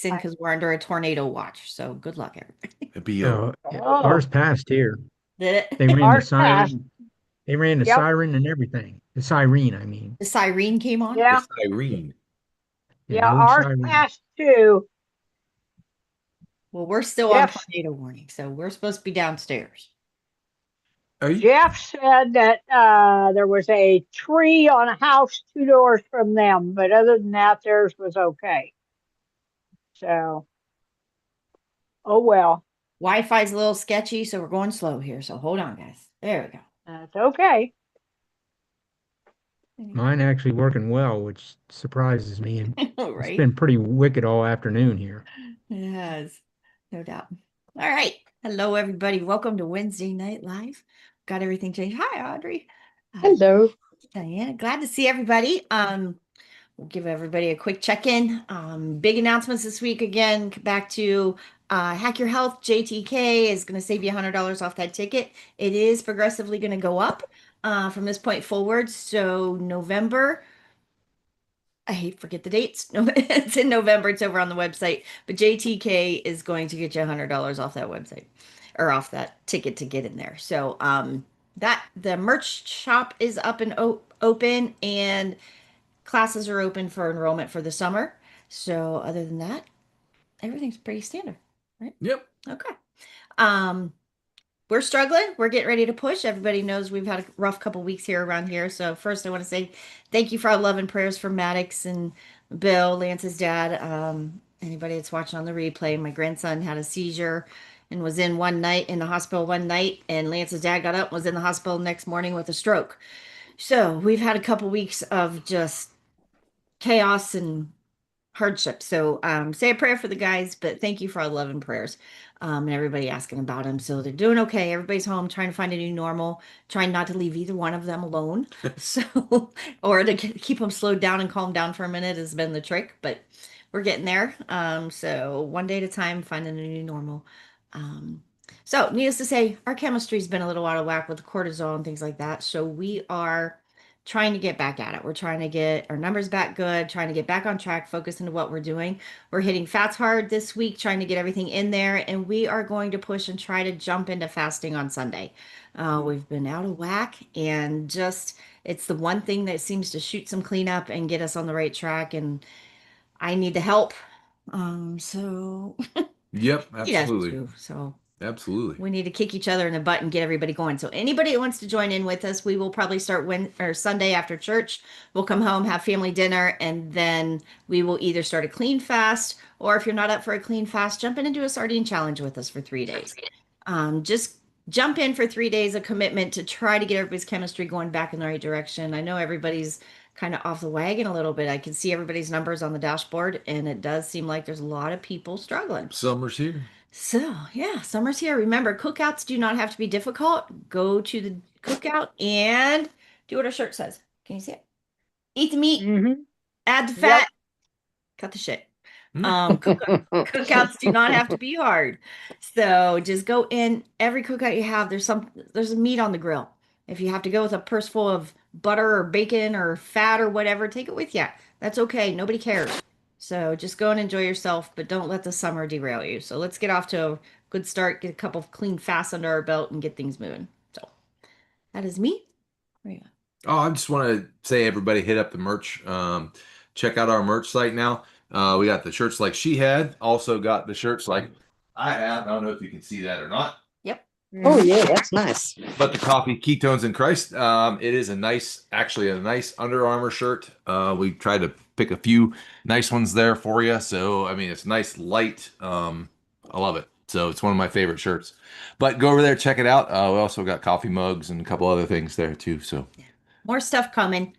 because we're under a tornado watch. So good luck, everybody. It'd be a Oh, Oh, ours passed here. Did They it? ran the ours passed. siren. They ran the Yep. siren and everything. The siren, I mean. The siren came on. the Yeah. siren. Yeah, Yeah. the old Ours siren. passed too. Well, we're still on Jeff tornado warning, so we're supposed to be downstairs. Are you? Jeff said that there was a tree on a house 2 doors from them, but other than that, theirs was okay. So, oh well, Wi-Fi's a little sketchy, so we're going slow here. So hold on, guys. There we go. that's okay. Mine actually working well, which surprises me. And it's Right? been pretty wicked all afternoon here. Yes, no doubt. All right. Hello, everybody. Welcome to Wednesday Night Live. Got everything changed. Hi, Audrey. Uh, Hello. Diana, glad to see everybody. We'll give everybody a quick check-in. Big announcements this week again. Back to Hack Your Health. JTK is going to save you $100 off that ticket. It is progressively going to go up from this point forward. So November. I hate forget the dates. No, it's in November. It's over on the website. But JTK is going to get you $100 off that website or off that ticket to get in there. So that the merch shop is up and open and classes are open for enrollment for the summer. So other than that, everything's pretty standard, right? Yep. Okay. Um, we're struggling. We're getting ready to push. Everybody knows we've had a rough couple weeks here around here. So first, I want to say thank you for our love and prayers for Maddox and Bill, Lance's dad. Anybody that's watching on the replay, my grandson had a seizure and was in one night in the hospital one night, and Lance's dad got up and was in the hospital next morning with a stroke. So we've had a couple weeks of just chaos and hardship. So say a prayer for the guys, but thank you for all the love and prayers. And everybody asking about them. So they're doing okay. Everybody's home, trying to find a new normal, trying not to leave either one of them alone. So, or to keep them slowed down and calm down for a minute has been the trick, but we're getting there. So one day at a time, finding a new normal. Um, so needless to say, our chemistry's been a little out of whack with cortisol and things like that. So we are trying to get back at it. We're trying to get our numbers back good, trying to get back on track, focus into what we're doing. We're hitting fats hard this week, trying to get everything in there, and we are going to push and try to jump into fasting on Sunday. We've been out of whack, and just it's the one thing that seems to shoot some cleanup and get us on the right track. And I need the help. So Yep. he does Absolutely. too. So Absolutely. we need to kick each other in the butt and get everybody going. So anybody that wants to join in with us, we will probably start Sunday after church. We'll come home, have family dinner, and then we will either start a clean fast, or if you're not up for a clean fast, jump in and do a sardine challenge with us for 3 days. Just jump in for 3 days of commitment to try to get everybody's chemistry going back in the right direction. I know everybody's kind of off the wagon a little bit. I can see everybody's numbers on the dashboard, and it does seem like there's a lot of people struggling. Summer's here. So, yeah, summer's here. Remember, cookouts do not have to be difficult. Go to the cookout and do what our shirt says. Can you see it? Eat the meat, Hmm. add the fat, Yep. cut the shit. Hmm. Cookouts do not have to be hard. So just go in. Every cookout you have, there's a meat on the grill. If you have to go with a purse full of butter or bacon or fat or whatever, take it with you. That's okay. Nobody cares. So just go and enjoy yourself, but don't let the summer derail you. So let's get off to a good start, get a couple of clean fasts under our belt and get things moving. So that is me. Where you Oh, I just want to say, everybody, hit up the merch. Check out our merch site now. We got the shirts like she had. Also got the shirts like I have. I don't know if you can see that or not. Yep. Oh, Hmm. yeah, that's nice. But the coffee ketones in Christ. It is actually a nice Under Armour shirt. We tried to pick a few nice ones there for you. So I mean, it's nice, light. I love it. So it's one of my favorite shirts. But go over there, check it out. We also got coffee mugs and a couple other things there too. So More stuff coming.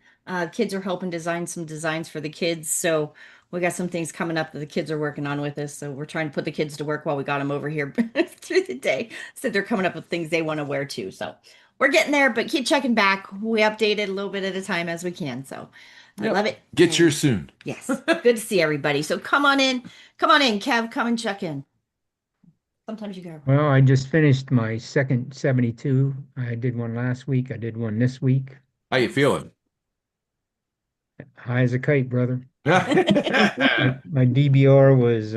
Kids are helping design some designs for the kids. So we got some things coming up that the kids are working on with us. So we're trying to put the kids to work while we got them over here through the day. So they're coming up with things they want to wear too. So we're getting there, but keep checking back. We update it a little bit at a time as we can. So I yep, love it. get yours And soon. yes, good to see everybody. So come on in. Come on in, Kev. Come and check in. Sometimes you gotta run. Well, I just finished my second 72. I did one last week. I did one this week. How you Nice. feeling? High as a kite, brother. My DBR was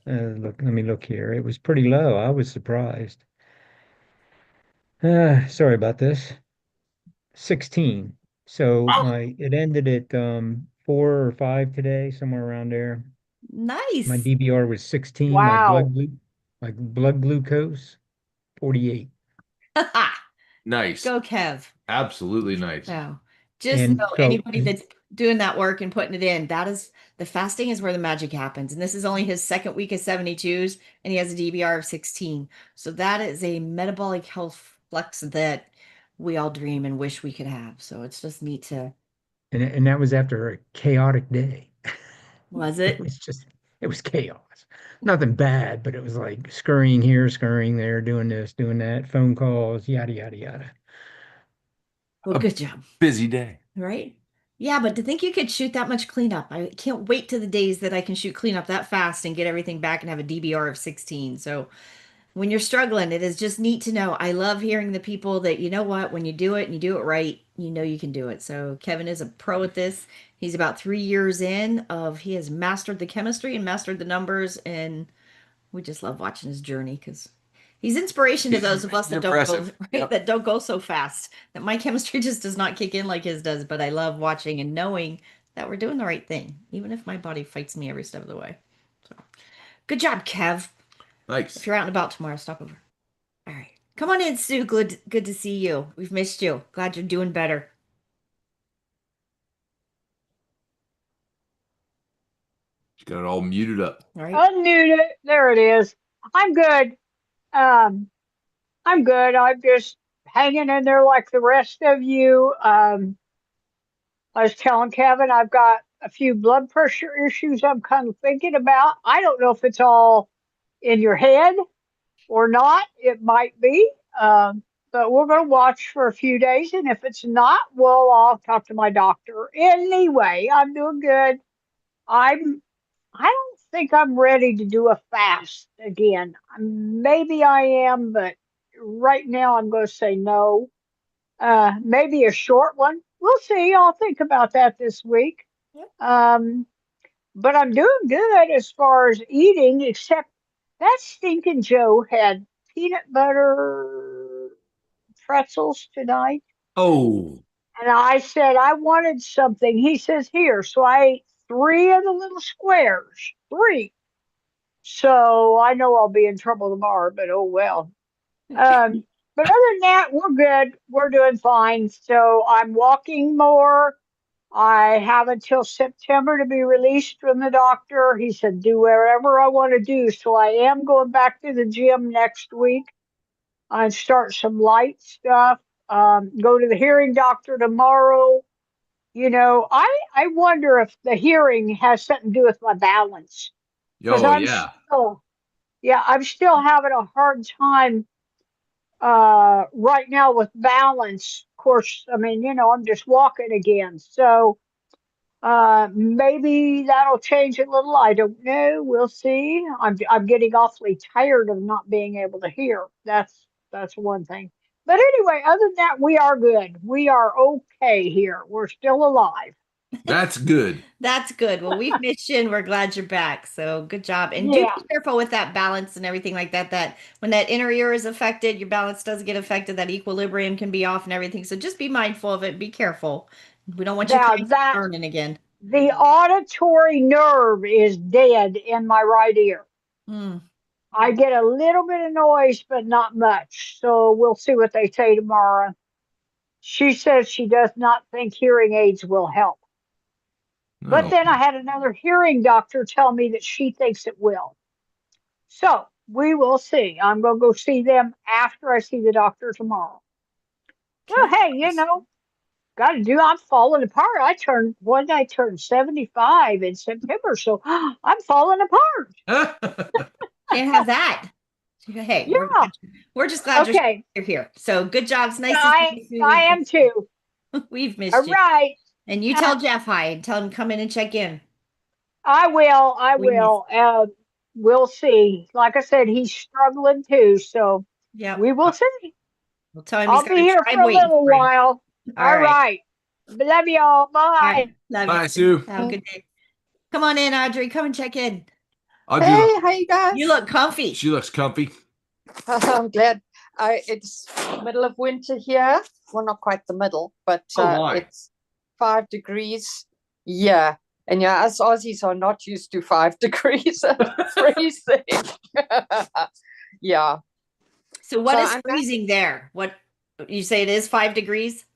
let me look here. It was pretty low. I was surprised. Sorry about this. 16. So it ended at 4 or 5 today, somewhere around there. My Nice. DBR was 16. Wow. My blood glucose 48. Nice. Go, Kev. Absolutely nice. So just And know so anybody that's doing that work and putting it in, that is the fasting is where the magic happens. And this is only his second week of 72s, and he has a DBR of 16. So that is a metabolic health flex that we all dream and wish we could have. So it's just neat to, and that was after a chaotic day. was It it? was just it was chaos. Nothing bad, but it was like scurrying here, scurrying there, doing this, doing that, phone calls, yada yada yada. Well, A good job. busy day. Right? Yeah, but to think you could shoot that much cleanup, I can't wait to the days that I can shoot cleanup that fast and get everything back and have a DBR of 16. So when you're struggling, it is just neat to know. I love hearing the people that, you know what, when you do it and you do it right, you know you can do it. So Kevin is a pro at this. He's about 3 years in of he has mastered the chemistry and mastered the numbers, and we just love watching his journey because he's inspiration to those of us He's that don't go impressive. right, Yep. that don't go so fast. That my chemistry just does not kick in like his does, but I love watching and knowing that we're doing the right thing, even if my body fights me every step of the way. So good job, Kev. If Nice. you're out and about tomorrow, stop over. All right. Come on in, Sue. Good to see you. We've missed you. Glad you're doing better. Got it all muted up. All right. Unmuted it. There it is. I'm good. Um, I'm good. I'm just hanging in there like the rest of you. I was telling Kevin I've got a few blood pressure issues I'm kind of thinking about. I don't know if it's all in your head or not. It might be. But we're going to watch for a few days. And if it's not, well, I'll talk to my doctor. Anyway, I'm doing good. I'm, I don't think I'm ready to do a fast again. Maybe I am, but right now I'm going to say no. Maybe a short one. We'll see. I'll think about that this week. Yep. But I'm doing good as far as eating, except that stinking Joe had peanut butter pretzels tonight. Oh, And I said I wanted something. He says, here. So I ate three of the little squares. Three. So I know I'll be in trouble tomorrow, but oh well. Um, but other than that, we're good. We're doing fine. So I'm walking more. I have until September to be released from the doctor. He said, do whatever I want to do. So I am going back to the gym next week and start some light stuff. Go to the hearing doctor tomorrow. I wonder if the hearing has something to do with my balance because oh yeah. I'm still having a hard time right now with balance. Of course, I mean, I'm just walking again. So maybe that'll change a little. I don't know. We'll see. I'm getting awfully tired of not being able to hear. That's one thing. But anyway, other than that, we are good. We are okay here. We're still alive. That's good. That's good. Well, we've missed you and we're glad you're back. So good job. And do Yeah. be careful with that balance and everything like that. That when that inner ear is affected, your balance does get affected. That equilibrium can be off and everything. So just be mindful of it. Be careful. We don't want you Now crying and that burning again. the auditory nerve is dead in my right ear. Hmm. I get a little bit of noise, but not much. So we'll see what they say tomorrow. She says she does not think hearing aids will help. But No. then I had another hearing doctor tell me that she thinks it will. So we will see. I'm going to go see them after I see the doctor tomorrow. Well, Okay. hey, got to do. I'm falling apart. When did I turn 75 in September? So I'm falling apart. Can't have that. Hey, Yeah. we're just glad Okay. you're here. So good job. It's Yeah, nice to see I, you, Sue. I am too. We've All missed you. right. And you Uh, tell Jeff hi and tell him to come in and check in. I will. I We miss. will. We'll see. Like I said, he's struggling too. So Yep. we will see. We'll tell him he's I'll got be a here for tribe a waiting little for him. while. All All right. right. Love y'all. All Bye. right. Love Bye, you. Sue. Have a good day. Come on in, Audrey. Come and check in. Audrey, Hey, how you You guys? look comfy. she looks comfy. I'm glad. It's middle of winter here. Well, not quite the middle, but Oh my. it's 5 degrees. Yeah, and yeah, us Aussies are not used to 5 degrees and freezing. Yeah, So what so is I'm back. freezing there? What you say it is 5 degrees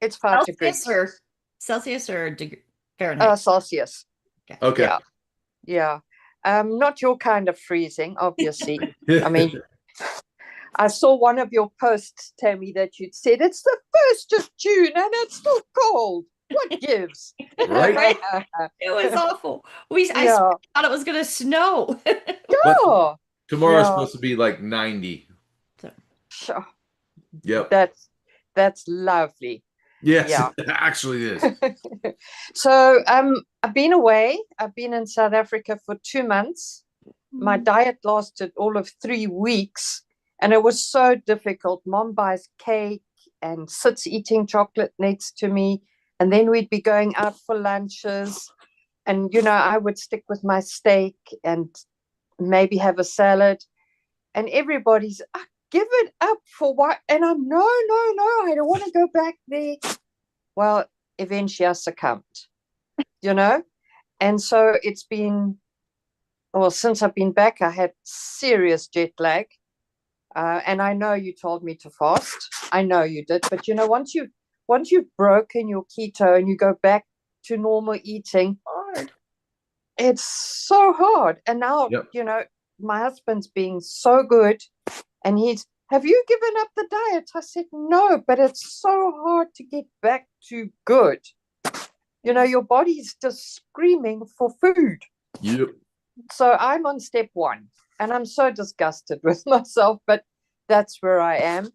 It's 5 degrees. Celsius or Fahrenheit? Celsius. Okay. Okay. Yeah, yeah. Not your kind of freezing, obviously. I mean, I saw one of your posts, Tammie, that you'd said it's the 1st of June and it's still cold. What gives? Right? It was awful. I Yeah. thought it was gonna snow. But Oh, tomorrow's yeah. supposed to be like 90. Sure. Yep. That's lovely. Yes, Yeah. it actually is. So I've been away. I've been in South Africa for 2 months. My diet lasted all of 3 weeks, and it was so difficult. Mom buys cake and sits eating chocolate next to me, and then we'd be going out for lunches, and I would stick with my steak and maybe have a salad, and everybody's give it up for what? And I'm no, no, no, I don't want to go back there. Well, eventually I succumbed, you know, and so it's been, well, since I've been back, I had serious jet lag. And I know you told me to fast. I know you did, but once you've broken your keto and you go back to normal eating, Hard. it's so hard. And now, Yep. my husband's being so good, and have you given up the diet? I said, no, but it's so hard to get back to good. Your body's just screaming for food. Yep. So I'm on step 1, and I'm so disgusted with myself, but that's where I am.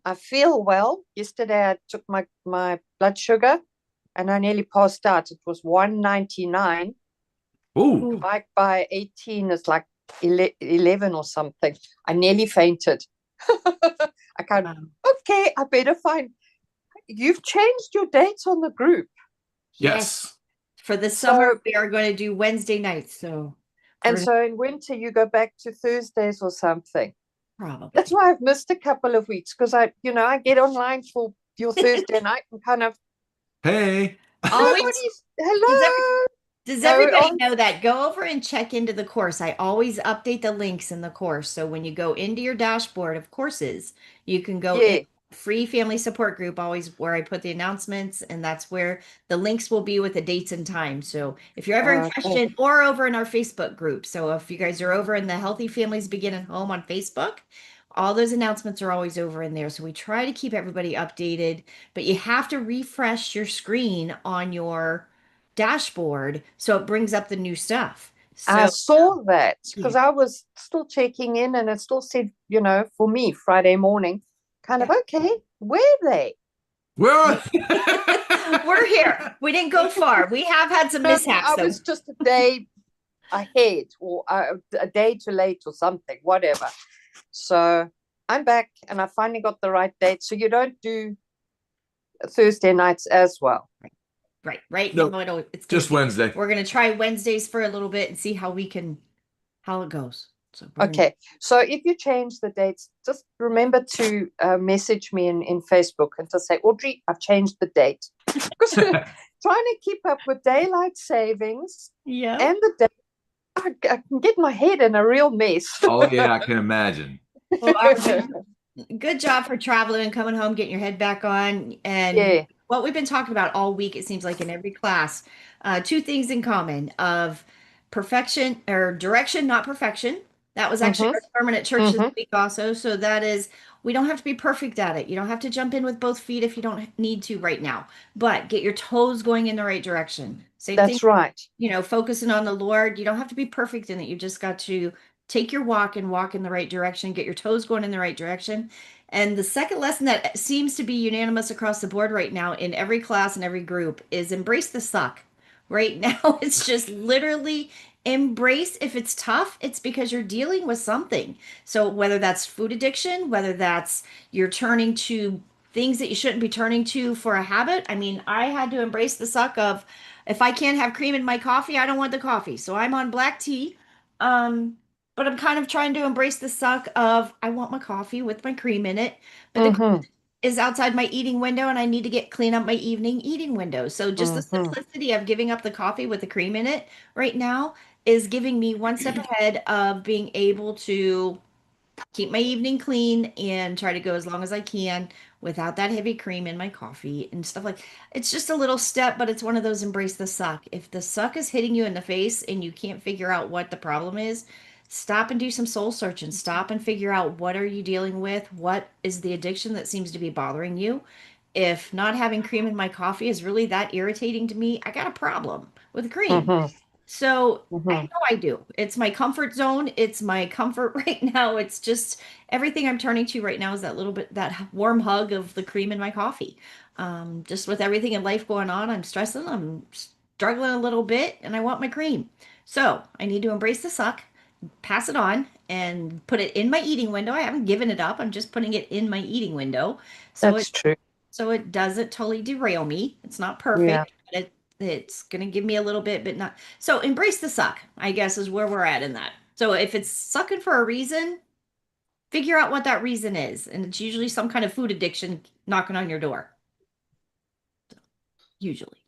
I feel well. Yesterday I took my blood sugar and I nearly passed out. It was 199. Ooh. Like by 18 it's like 11 or something. I nearly fainted. I can't. Okay, I better find. You've changed your dates on the group. Yes. For the summer, So- we are going to do Wednesday nights. So And so in winter you go back to Thursdays or something. probably. That's why I've missed a couple of weeks, because I get online for your Thursday night and kind of Hey. Always. hello. Does No, everybody know that? Go over and check into the course. I always update the links in the course. So when you go into your dashboard of courses, you can go Yeah. in free family support group, always where I put the announcements, and that's where the links will be with the dates and times. So if you're ever in Okay. question, or over in our Facebook group. So if you guys are over in the Healthy Families Begin at Home on Facebook, all those announcements are always over in there. So we try to keep everybody updated, but you have to refresh your screen on your dashboard so it brings up the new stuff. I So saw that because Yeah. I was still checking in, and it still said, for me, Friday morning, kind of, okay, where they? Well, we're here. We didn't go far. We have had some mishaps I though. was just a day ahead, or a day too late or something, whatever. So I'm back, and I finally got the right date. So you don't do Thursday nights as well. Right. No, No, it's just Wednesday. We're gonna try Wednesdays for a little bit and see how it goes. So we're gonna- Okay, so if you change the dates, just remember to message me in Facebook and to say, Audrey, I've changed the date. Because trying to keep up with daylight savings yeah. and the date, I can get my head in a real mess. Oh yeah, I can imagine. Well, good job for traveling and coming home, getting your head back on. And Yeah. what we've been talking about all week, it seems like in every class, two things in common of perfection or direction, not perfection. That was actually Mhm. our permanent church this Mhm. week also. So that is, we don't have to be perfect at it. You don't have to jump in with both feet if you don't need to right now, but get your toes going in the right direction. Same thing, That's right. focusing on the Lord. You don't have to be perfect in it. You just got to take your walk and walk in the right direction, get your toes going in the right direction. And the second lesson that seems to be unanimous across the board right now in every class and every group is embrace the suck. Right now, it's just literally embrace if it's tough, it's because you're dealing with something. So whether that's food addiction, whether that's you're turning to things that you shouldn't be turning to for a habit. I mean, I had to embrace the suck of if I can't have cream in my coffee, I don't want the coffee. So I'm on black tea. Um, but I'm kind of trying to embrace the suck of I want my coffee with my cream in it. But the Mm-hmm. is outside my eating window and I need to clean up my evening eating window. So just the Mm-hmm. simplicity of giving up the coffee with the cream in it right now is giving me one step ahead of being able to keep my evening clean and try to go as long as I can without that heavy cream in my coffee and stuff like it's just a little step, but it's one of those embrace the suck. If the suck is hitting you in the face and you can't figure out what the problem is, stop and do some soul searching. Stop and figure out what are you dealing with? What is the addiction that seems to be bothering you? If not having cream in my coffee is really that irritating to me, I got a problem with cream. Mm-hmm. So I Mm-hmm. know I do. It's my comfort zone. It's my comfort right now. It's just everything I'm turning to right now is that little bit, that warm hug of the cream in my coffee. Just with everything in life going on, I'm stressing, I'm struggling a little bit, and I want my cream. So I need to embrace the suck, pass it on, and put it in my eating window. I haven't given it up. I'm just putting it in my eating window. So That's true. it doesn't totally derail me. It's not Yeah. perfect, but it's gonna give me a little bit, but not so embrace the suck, I guess, is where we're at in that. So if it's sucking for a reason, figure out what that reason is. And it's usually some kind of food addiction knocking on your door. Usually.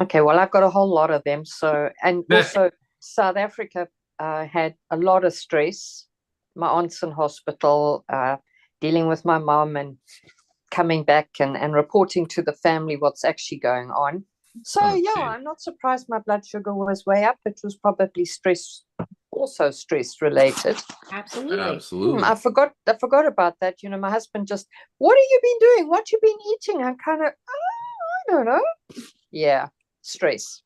Okay, well, I've got a whole lot of them. So, and also South Africa had a lot of stress. My aunt's in hospital, dealing with my mom and coming back and reporting to the family what's actually going on. So, yeah, Okay. I'm not surprised my blood sugar was way up. It was probably stress, also stress related. Absolutely. Absolutely. I forgot about that. You know, my husband just, what have you been doing? What you been eating? I'm kind of, I don't know. Yeah, stress.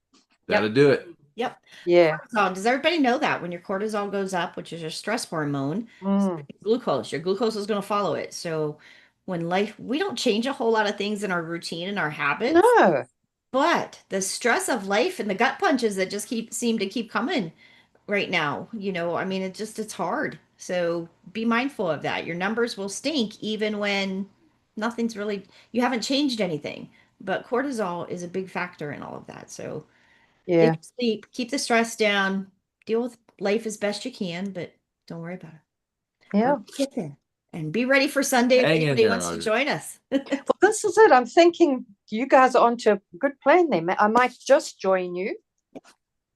That'll do it. Yep. Yeah. Cortisol. Does everybody know that when your cortisol goes up, which is your stress hormone, Mm. your glucose is going to follow it. So when life, we don't change a whole lot of things in our routine and our habits. No. But the stress of life and the gut punches that just seem to keep coming right now, I mean, it's hard. So be mindful of that. Your numbers will stink even when nothing's really, you haven't changed anything. But cortisol is a big factor in all of that. So get Yeah. your sleep, keep the stress down, deal with life as best you can, but don't worry about it. We're Yeah. gonna get there. And be ready for Sunday if Hang in anybody there, wants to Audrey. join us. Well, this is it. I'm thinking you guys are onto a good plan there. I might just join you.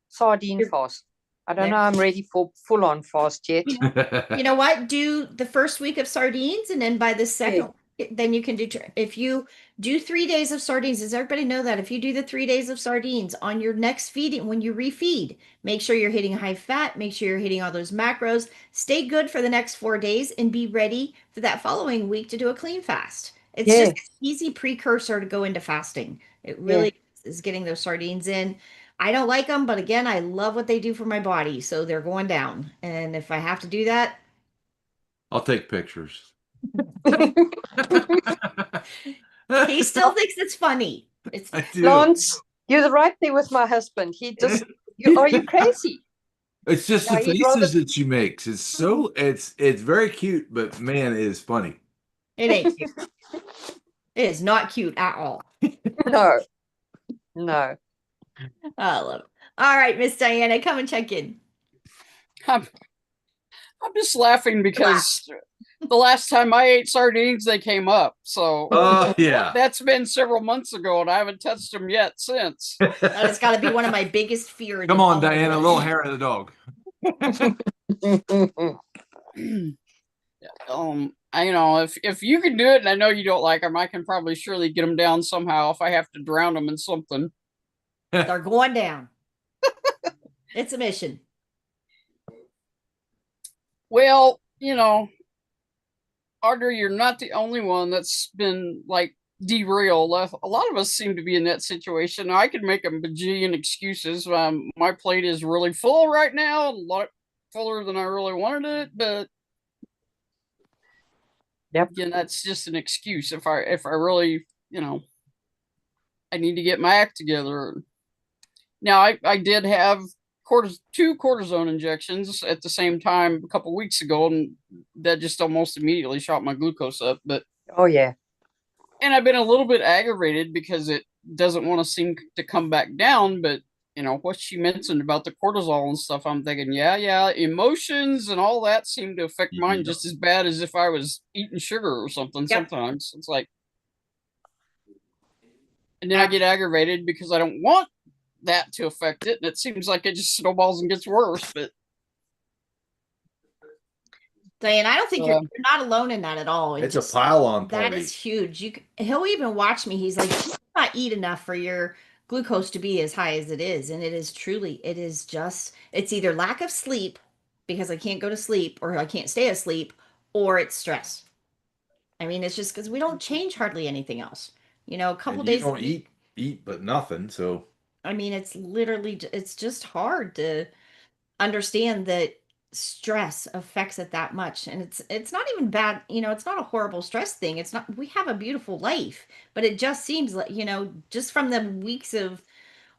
Sardine You're fast. I don't there. know. I'm ready for full on fast yet. You know what? Do the first week of sardines, and then by the Yeah. second, then you can do, if you do 3 days of sardines, does everybody know that? If you do the 3 days of sardines on your next feeding, when you refeed, make sure you're hitting high fat, make sure you're hitting all those macros, stay good for the next 4 days, and be ready for that following week to do a clean fast. It's Yeah. just an easy precursor to go into fasting. It Yeah. really is getting those sardines in. I don't like them, but again, I love what they do for my body, so they're going down. And if I have to do that, I'll take pictures. he still thinks it's funny. It's I do. Lance, you're right there with my husband. He just, are you crazy? It's just No, the he'd rather. faces that she makes. It's very cute, but man, it is funny. it ain't cute. It is not cute at all. No, no. I love it. All right, Miss Diana, come and check in. I'm, I'm just laughing because the last time I ate sardines, they came up. So Oh yeah. that's been several months ago, and I haven't touched them yet since. That has got to be one of my biggest fears. Come in on, all of Diana, a this. little hair of the dog. If you can do it, and I know you don't like them, I can probably surely get them down somehow if I have to drown them in something. They're going down. It's a mission. Well, Audrey, you're not the only one that's been like derailed. A lot of us seem to be in that situation. I could make a bajillion excuses. My plate is really full right now, a lot fuller than I really wanted it, but Yep. again, that's just an excuse. If I really, I need to get my act together. Now, I did have two cortisone injections at the same time a couple weeks ago, and that just almost immediately shot my glucose up. But Oh, yeah. And I've been a little bit aggravated because it doesn't want to seem to come back down. But what she mentioned about the cortisol and stuff, I'm thinking, yeah, emotions and all that seem to affect mine Yep. just as bad as if I was eating sugar or something. Yep. Sometimes it's like, and then I get aggravated because I don't want that to affect it, and it seems like it just snowballs and gets worse. But Diane, I don't think you're uh, you're not alone in that at all. And It's a just pile on that party. is huge. He'll even watch me. He's like, "You not eat enough for your glucose to be as high as it is." And it is truly, it is just, it's either lack of sleep because I can't go to sleep or I can't stay asleep, or it's stress. I mean, it's just because we don't change hardly anything else. A couple And you days a don't week. eat but nothing. So I mean, it's literally, it's just hard to understand that stress affects it that much. And it's not even bad, it's not a horrible stress thing. It's not, we have a beautiful life, but it just seems like, just from the weeks of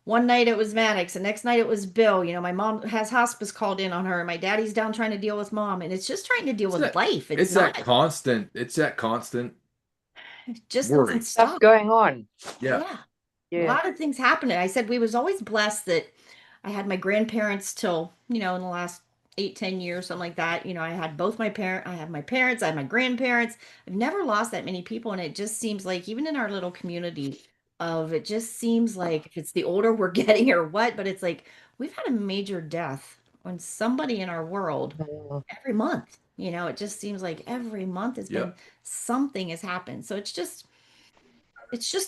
one night it was Maddox, the next night it was Bill. My mom has hospice called in on her, and my daddy's down trying to deal with mom, and it's just trying to deal it's with that life. It's it's not, that constant it's that constant it just doesn't worry. Stuff stop. going on. Yeah. Yeah. A Yeah. lot of things happened. I said we was always blessed that I had my grandparents till, in the last 8, 10 years, something like that. I had I had my parents, I had my grandparents. I've never lost that many people. And it just seems like even in our little community it just seems like if it's the older we're getting or what, but it's like we've had a major death on somebody in our world Mm. every month. It just seems like every month has been Yep. something has happened. So it's just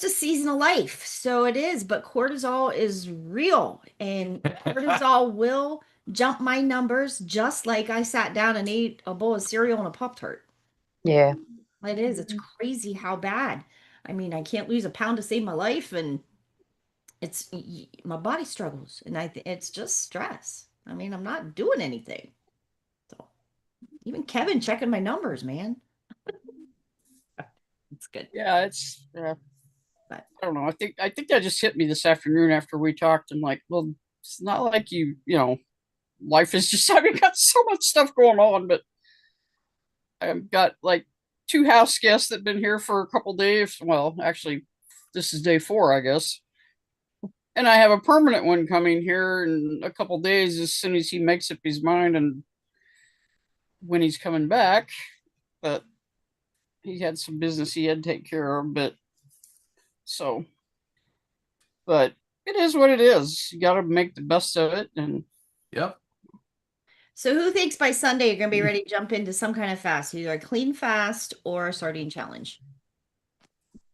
a season of life. So it is, but cortisol is real and cortisol will jump my numbers just like I sat down and ate a bowl of cereal and a Pop Tart. Yeah. It is. It's crazy how bad. I mean, I can't lose a pound to save my life and my body struggles and it's just stress. I mean, I'm not doing anything. So even Kevin checking my numbers, man. It's good. yeah, it's But I don't know. I think that just hit me this afternoon after we talked. And like, well, it's not like life is just I've got so much stuff going on, but I've got like two house guests that've been here for a couple days. Well, actually, this is day 4, I guess. And I have a permanent one coming here in a couple days as soon as he makes up his mind and when he's coming back. But he had some business he had to take care of. So, but it is what it is. You got to make the best of it. And Yep. so who thinks by Sunday you're going to be ready to jump into some kind of fast, either a clean fast or a sardine challenge?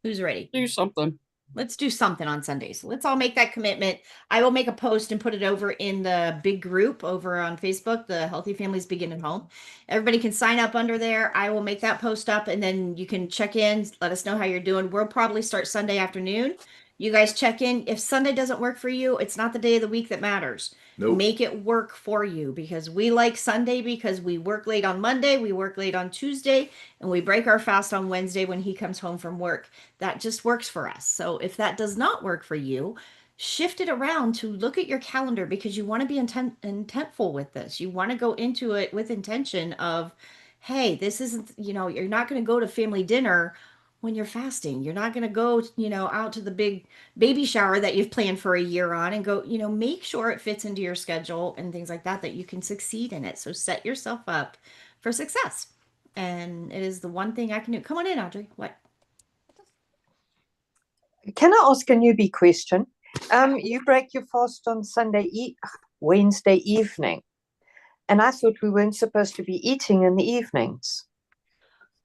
Who's ready? do something. Let's do something on Sundays. Let's all make that commitment. I will make a post and put it over in the big group over on Facebook, the Healthy Families Begin at Home. Everybody can sign up under there. I will make that post up and then you can check in, let us know how you're doing. We'll probably start Sunday afternoon. You guys check in. If Sunday doesn't work for you, it's not the day of the week that matters. Nope. Make it work for you because we like Sunday because we work late on Monday, we work late on Tuesday, and we break our fast on Wednesday when he comes home from work. That just works for us. So if that does not work for you, shift it around to look at your calendar because you want to be intentful with this. You want to go into it with intention of, hey, this isn't, you're not going to go to family dinner when you're fasting. You're not going to go, out to the big baby shower that you've planned for a year on and go, make sure it fits into your schedule and things like that, that you can succeed in it. So set yourself up for success. And it is the one thing I can do. Come on in, Audrey. What? Can I ask a newbie question? You break your fast on Wednesday evening, and I thought we weren't supposed to be eating in the evenings.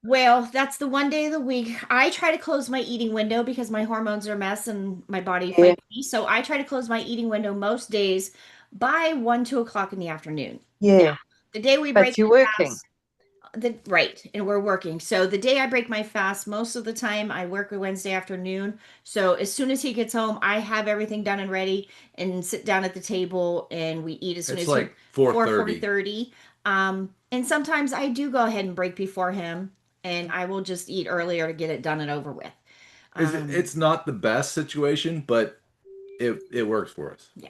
Well, that's the one day of the week. I try to close my eating window because my hormones are a mess and my body Yeah, fights me. So I try to close my eating window most days by 1, 2 o'clock in the afternoon. Now, yeah, the day we break but you're the working. fast, right, and we're working. So the day I break my fast, most of the time I work Wednesday afternoon. So as soon as he gets home, I have everything done and ready and sit down at the table and we eat as soon It's as he like 4 4:30. 4:30. And sometimes I do go ahead and break before him and I will just eat earlier to get it done and over with. Um, It's not the best situation, but it works for us. yeah.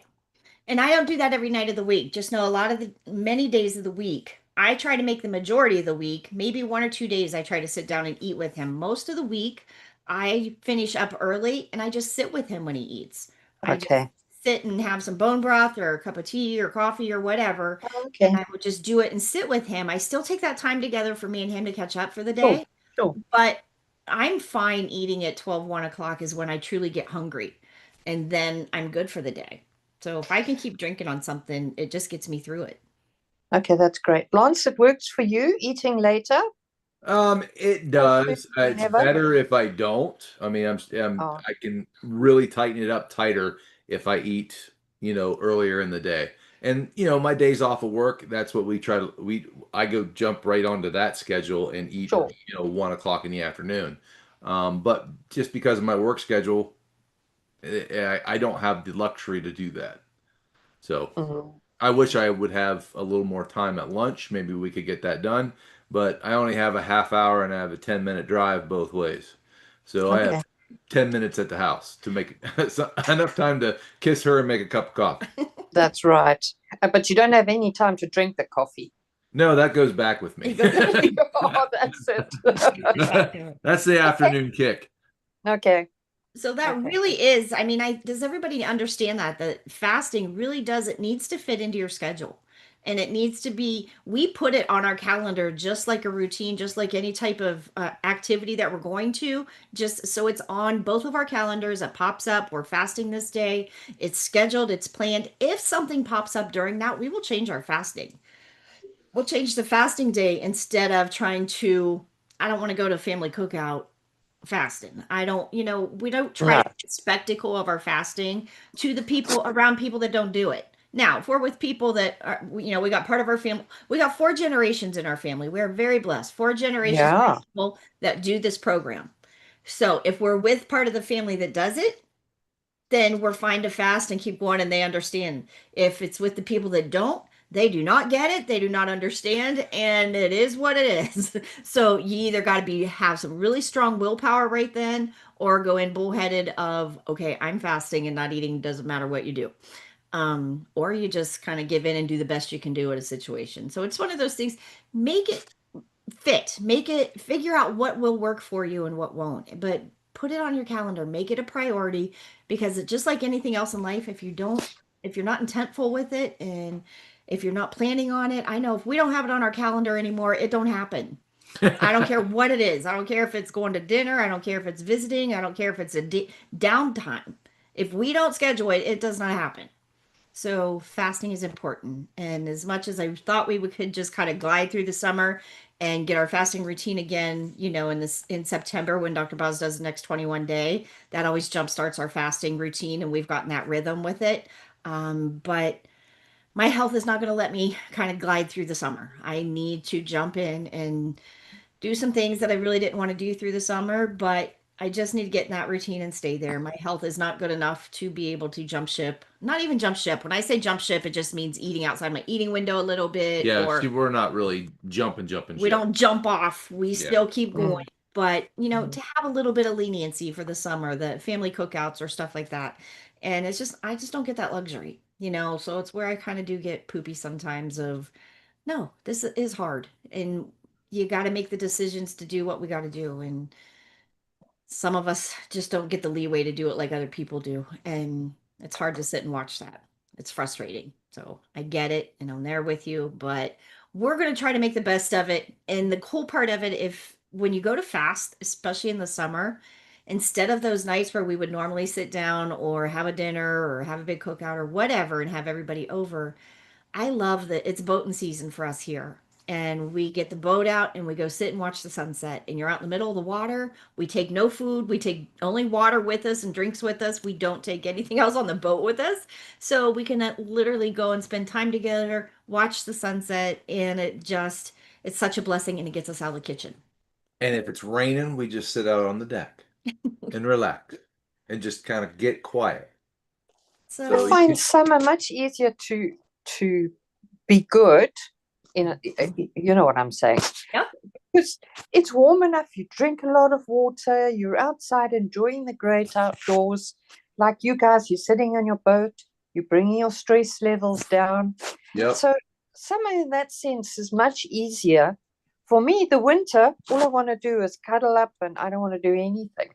And I don't do that every night of the week. Just know a lot of the many days of the week, I try to make the majority of the week, maybe 1 or 2 days, I try to sit down and eat with him. Most of the week, I finish up early and I just sit with him when he eats. I just Okay. sit and have some bone broth or a cup of tea or coffee or whatever. And Okay. I would just do it and sit with him. I still take that time together for me and him to catch up for the Sure. day, Sure. but I'm fine eating at 12, 1 o'clock is when I truly get hungry. And then I'm good for the day. So if I can keep drinking on something, it just gets me through it. Okay, that's great. Lance, it works for you eating later? It 12:30, does. It's whenever? better if I don't. I mean, Oh, I can really tighten it up tighter if I eat, earlier in the day. And, my days off of work, that's what I go jump right onto that schedule and eat, sure. 1 o'clock in the afternoon. But just because of my work schedule, I don't have the luxury to do that. So Mhm. I wish I would have a little more time at lunch. Maybe we could get that done. But I only have a half hour and I have a 10-minute drive both ways. So I Okay. have 10 minutes at the house to make enough time to kiss her and make a cup of coffee. That's right. But you don't have any time to drink the coffee. No, that goes back with He me. goes, Oh, that's it. back to it. That's the afternoon kick. Okay. So that Okay. really is, I mean, does everybody understand that fasting really does, it needs to fit into your schedule. And it needs to be, we put it on our calendar just like a routine, just like any type of activity that we're going to, just so it's on both of our calendars. It pops up, we're fasting this day, it's scheduled, it's planned. If something pops up during that, we will change our fasting. We'll change the fasting day instead of trying to, I don't want to go to a family cookout fasting. I don't, we don't try No. to make a spectacle of our fasting to the people around people that don't do it. Now, if we're with people that are, we got part of our family, we got 4 generations in our family. We are very blessed. 4 generations of Yeah. people that do this program. So if we're with part of the family that does it, then we're fine to fast and keep going and they understand. If it's with the people that don't, they do not get it, they do not understand, and it is what it is. So you either got to be have some really strong willpower right then or go in bullheaded of okay, I'm fasting and not eating, doesn't matter what you do. Or you just kind of give in and do the best you can do at a situation. So it's one of those things. Make it fit, make it, figure out what will work for you and what won't, but put it on your calendar, make it a priority, because it, just like anything else in life, if you're not intentful with it and if you're not planning on it, I know if we don't have it on our calendar anymore, it don't happen. I don't care what it is. I don't care if it's going to dinner. I don't care if it's visiting. I don't care if it's a downtime. If we don't schedule it, it does not happen. So fasting is important. And as much as I thought we could just kind of glide through the summer and get our fasting routine again, in September when Dr. Boz does the next 21 day, that always jumpstarts our fasting routine and we've gotten that rhythm with it. But my health is not going to let me kind of glide through the summer. I need to jump in and do some things that I really didn't want to do through the summer, but I just need to get in that routine and stay there. My health is not good enough to be able to jump ship. Not even jump ship. When I say jump ship, it just means eating outside my eating window a little bit, Yeah, see, or we're not really jumping we ship. don't jump off. We Yeah. still keep going. Mm. But, Mm. to have a little bit of leniency for the summer, the family cookouts or stuff like that. And I just don't get that luxury, So it's where I kind of do get poopy sometimes of, no, this is hard. And you got to make the decisions to do what we got to do. And some of us just don't get the leeway to do it like other people do. And it's hard to sit and watch that. It's frustrating. So I get it and I'm there with you, but we're going to try to make the best of it. And the cool part of it, if when you go to fast, especially in the summer, instead of those nights where we would normally sit down or have a dinner or have a big cookout or whatever and have everybody over, I love that it's boating season for us here. And we get the boat out and we go sit and watch the sunset. And you're out in the middle of the water. We take no food. We take only water with us and drinks with us. We don't take anything else on the boat with us. So we can literally go and spend time together, watch the sunset. And it's such a blessing and it gets us out of the kitchen. And if it's raining, we just sit out on the deck and relax and just kind of get quiet. I So, find summer much easier to be good you know what I'm saying. yeah. Because it's warm enough, you drink a lot of water, you're outside enjoying the great outdoors. Like you guys, you're sitting on your boat, you're bringing your stress levels down. Yep. So summer in that sense is much easier. For me, the winter, all I want to do is cuddle up and I don't want to do anything.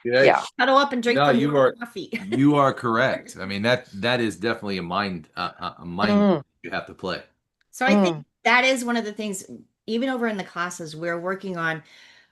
Yeah. Cuddle up and drink No, the you morning are coffee. you are correct. I mean that is definitely a mind Mm, you have to play. So I think mm, that is one of the things, even over in the classes, we're working on.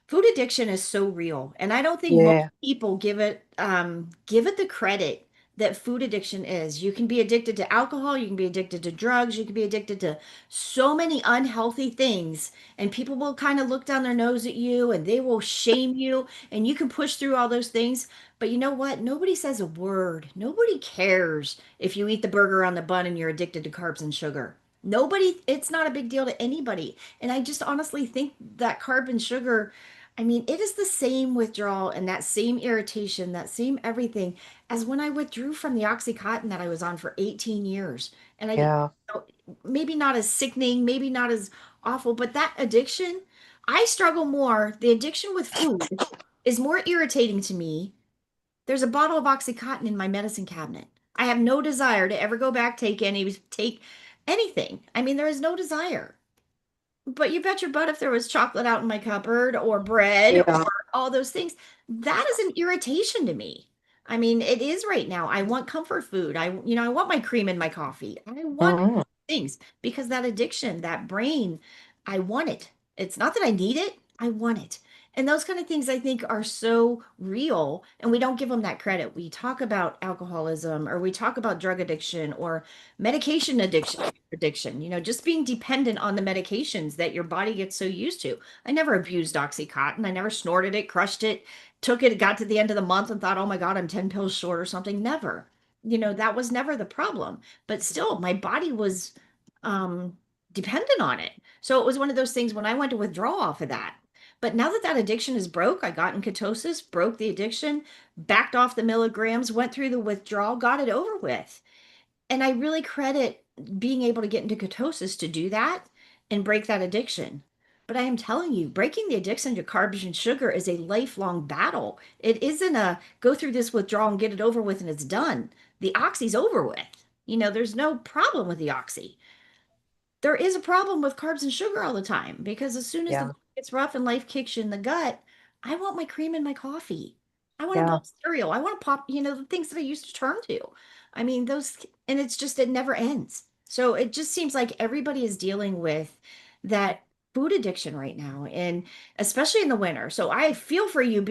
Food addiction is so real, and I don't think most yeah. people give it the credit that food addiction is. You can be addicted to alcohol, you can be addicted to drugs, you can be addicted to so many unhealthy things, and people will kind of look down their nose at you and they will shame you, and you can push through all those things. But you know what? Nobody says a word. Nobody cares if you eat the burger on the bun and you're addicted to carbs and sugar. Nobody, it's not a big deal to anybody. And I just honestly think that carb and sugar, I mean, it is the same withdrawal and that same irritation, that same everything as when I withdrew from the Oxycontin that I was on for 18 years. And Yeah. maybe not as sickening, maybe not as awful, but that addiction, I struggle more. The addiction with food is more irritating to me. There's a bottle of Oxycontin in my medicine cabinet. I have no desire to ever go back, take anything. I mean, there is no desire. But you bet your butt if there was chocolate out in my cupboard or bread Yeah. or all those things, that is an irritation to me. I mean, it is right now. I want comfort food. I want my cream in my coffee. I want Mm, things because that addiction, that brain, I want it. It's not that I need it, I want it. And those kind of things I think are so real, and we don't give them that credit. We talk about alcoholism or we talk about drug addiction or medication addiction, just being dependent on the medications that your body gets so used to. I never abused Oxycontin. I never snorted it, crushed it, took it, got to the end of the month and thought, oh my God, I'm 10 pills short or something. Never. That was never the problem. But still, my body was um, dependent on it. So it was one of those things when I went to withdraw off of that. But now that that addiction is broke, I got in ketosis, broke the addiction, backed off the milligrams, went through the withdrawal, got it over with. And I really credit being able to get into ketosis to do that and break that addiction. But I am telling you, breaking the addiction to carbs and sugar is a lifelong battle. It isn't a go through this withdrawal and get it over with and it's done. The oxy's over with. There's no problem with the oxy. There is a problem with carbs and sugar all the time because as soon as the yeah. going gets rough and life kicks you in the gut, I want my cream in my coffee. I want a bowl Yeah. of cereal. I want to pop, the things that I used to turn to. I mean, and it's just, it never ends. So it just seems like everybody is dealing with that food addiction right now, and especially in the winter. So I feel for you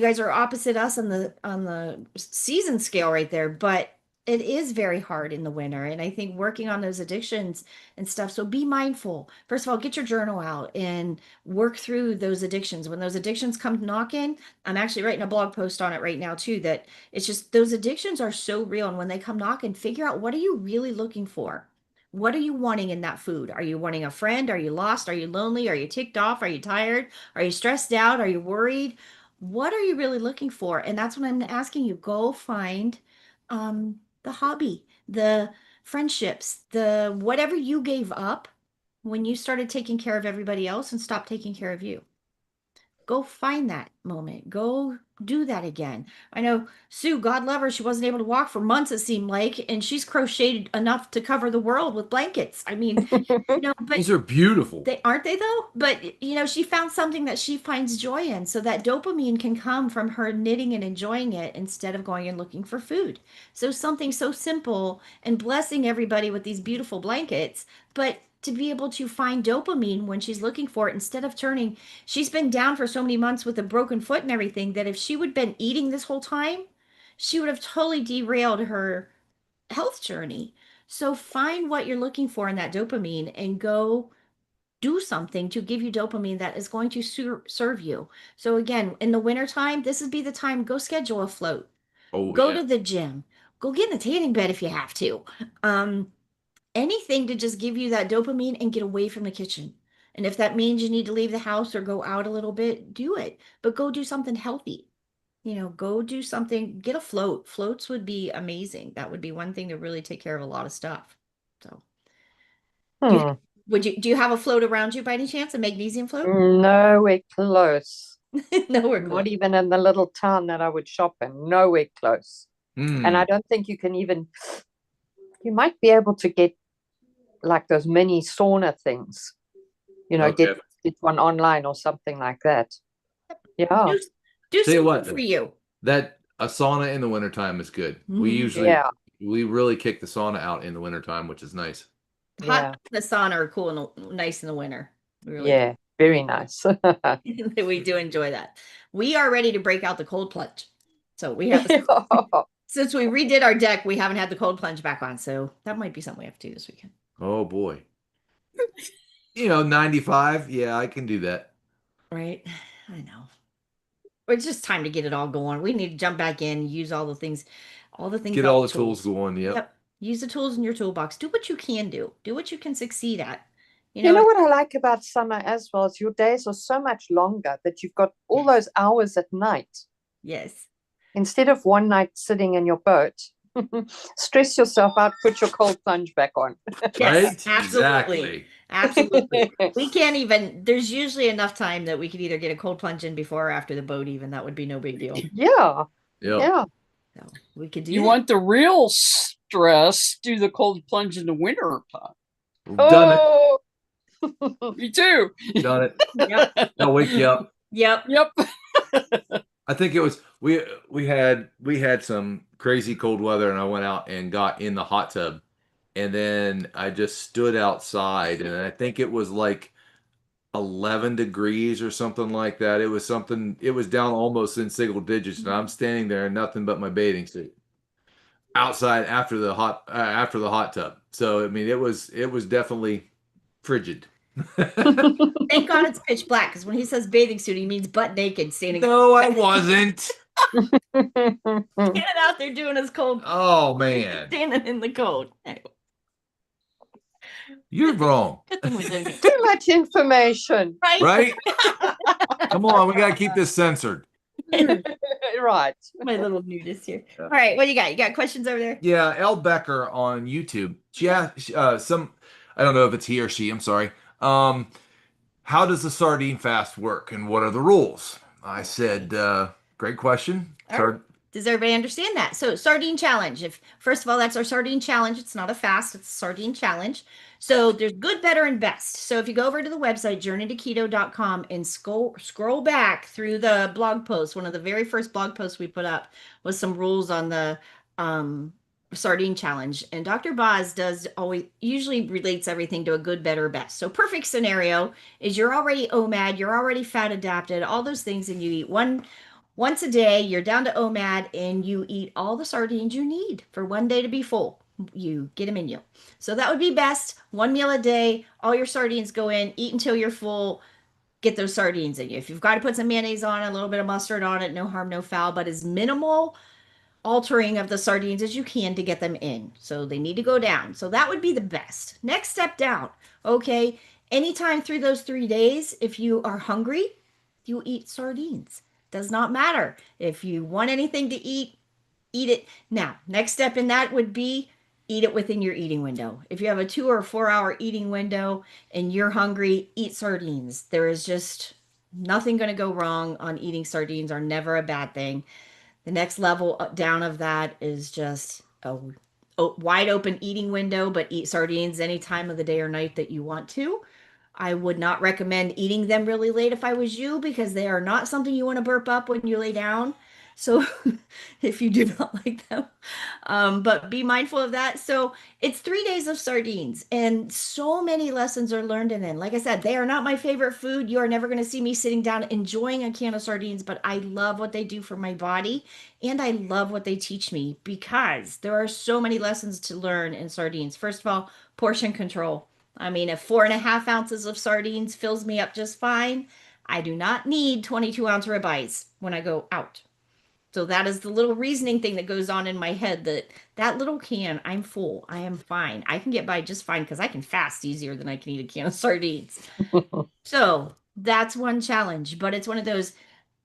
guys are opposite us on the season scale right there, but it is very hard in the winter. And I think working on those addictions and stuff. So be mindful. First of all, get your journal out and work through those addictions. When those addictions come knocking, I'm actually writing a blog post on it right now too, that it's just those addictions are so real. And when they come knocking, figure out what are you really looking for? What are you wanting in that food? Are you wanting a friend? Are you lost? Are you lonely? Are you ticked off? Are you tired? Are you stressed out? Are you worried? What are you really looking for? And that's what I'm asking you. Go find the hobby, the friendships, the whatever you gave up when you started taking care of everybody else and stopped taking care of you. Go find that moment. Go do that again. I know Sue, God love her, she wasn't able to walk for months, it seemed like, and she's crocheted enough to cover the world with blankets. I mean, but These are beautiful. they aren't they though? But she found something that she finds joy in. So that dopamine can come from her knitting and enjoying it instead of going and looking for food. So something so simple and blessing everybody with these beautiful blankets, but to be able to find dopamine when she's looking for it instead of she's been down for so many months with a broken foot and everything that if she would have been eating this whole time, she would have totally derailed her health journey. So find what you're looking for in that dopamine and go do something to give you dopamine that is going to serve you. So again, in the wintertime, this would be the time, go schedule a float, Oh go yeah. to the gym, go get in the tanning bed if you have to. Um, Anything to just give you that dopamine and get away from the kitchen. And if that means you need to leave the house or go out a little bit, do it. But go do something healthy. Go do something, get a float. Floats would be amazing. That would be one thing to really take care of a lot of stuff. So, do you Hmm. do you have a float around you by any chance, a magnesium float? Nowhere close. Nowhere close. Not even in the little town that I would shop in. Nowhere close. And Hmm. I don't think you can even, you might be able to get like those mini sauna things, Okay. get one online or something like that. Yeah. Do Tell you something what, for you. That a sauna in the wintertime is good. We Mhm. usually Yeah. we really kick the sauna out in the wintertime, which is nice. Hot Yeah. the sauna are cool and nice in the winter. We really Yeah. Very nice. we do enjoy that. We are ready to break out the cold plunge. So we have since we redid our deck, we haven't had the cold plunge back on. So that might be something we have to do this weekend. Oh boy. 95. Yeah, I can do that. Right? I know. It's just time to get it all going. We need to jump back in, use all the things, Get all all the the tools going. Yep. Yep. Use the tools in your toolbox. Do what you can do. Do what you can succeed at. You You know know, what I like about summer as well is your days are so much longer that you've got all those hours at night. yes. Instead of one night sitting in your boat, stress yourself out, put your cold plunge back on. Yes, Right? absolutely. Exactly. Absolutely. We can't even, there's usually enough time that we could either get a cold plunge in before or after the boat, even. That would be no big deal. Yeah. Yep. Yeah. So we could do You that. want the real stress? Do the cold plunge in the winter time. Done it. Oh. Me too. Done it. Yep. I'll wake you up. Yep. Yep. I think it was we had some crazy cold weather and I went out and got in the hot tub and then I just stood outside and I think it was like 11 degrees or something like that. It was down almost in single digits and I'm standing there in nothing but my bathing suit outside after the hot tub. So I mean it was definitely frigid. Thank God it's pitch black because when he says bathing suit, he means butt naked, standing No, I wasn't. out there doing his cold, Oh man, standing in the cold. Anyway, you're wrong. Too much information. right? Right? Come on, we gotta keep this censored. Right. My little nudist here. All right, what do you got? You got questions over there? Yeah, Elle Becker on YouTube. Some I don't know if it's he or she, I'm sorry. How does the sardine fast work and what are the rules? I said, great question. All right. Does everybody understand that? So, sardine challenge. If first of all, that's our sardine challenge. It's not a fast, it's a sardine challenge. So, there's good, better, and best. So, if you go over to the website, journeytoketo.com, and scroll back through the blog post, one of the very first blog posts we put up was some rules on the sardine challenge. And Dr. Boz does always usually relates everything to a good, better, best. So, perfect scenario is you're already OMAD, you're already fat adapted, all those things, and you eat once a day, you're down to OMAD and you eat all the sardines you need for one day to be full. You get them in you. So that would be best. One meal a day, all your sardines go in, eat until you're full, get those sardines in you. If you've got to put some mayonnaise on it, a little bit of mustard on it, no harm, no foul, but as minimal altering of the sardines as you can to get them in. So they need to go down. So that would be the best. Next step down. Okay. Anytime through those 3 days, if you are hungry, you eat sardines. Does not matter. If you want anything to eat, eat it. Now, next step in that would be eat it within your eating window. If you have a 2 or 4 hour eating window and you're hungry, eat sardines. There is just nothing going to go wrong on eating sardines, are never a bad thing. The next level down of that is just a wide open eating window, but eat sardines any time of the day or night that you want to. I would not recommend eating them really late if I was you because they are not something you want to burp up when you lay down. So if you do not like them, but be mindful of that. So it's 3 days of sardines, and so many lessons are learned in it. Like I said, they are not my favorite food. You are never going to see me sitting down enjoying a can of sardines, but I love what they do for my body, and I love what they teach me because there are so many lessons to learn in sardines. First of all, portion control. I mean, if 4.5 ounces of sardines fills me up just fine, I do not need 22-ounce ribeyes when I go out. So that is the little reasoning thing that goes on in my head that little can, I'm full. I am fine. I can get by just fine because I can fast easier than I can eat a can of sardines. So that's one challenge, but it's one of those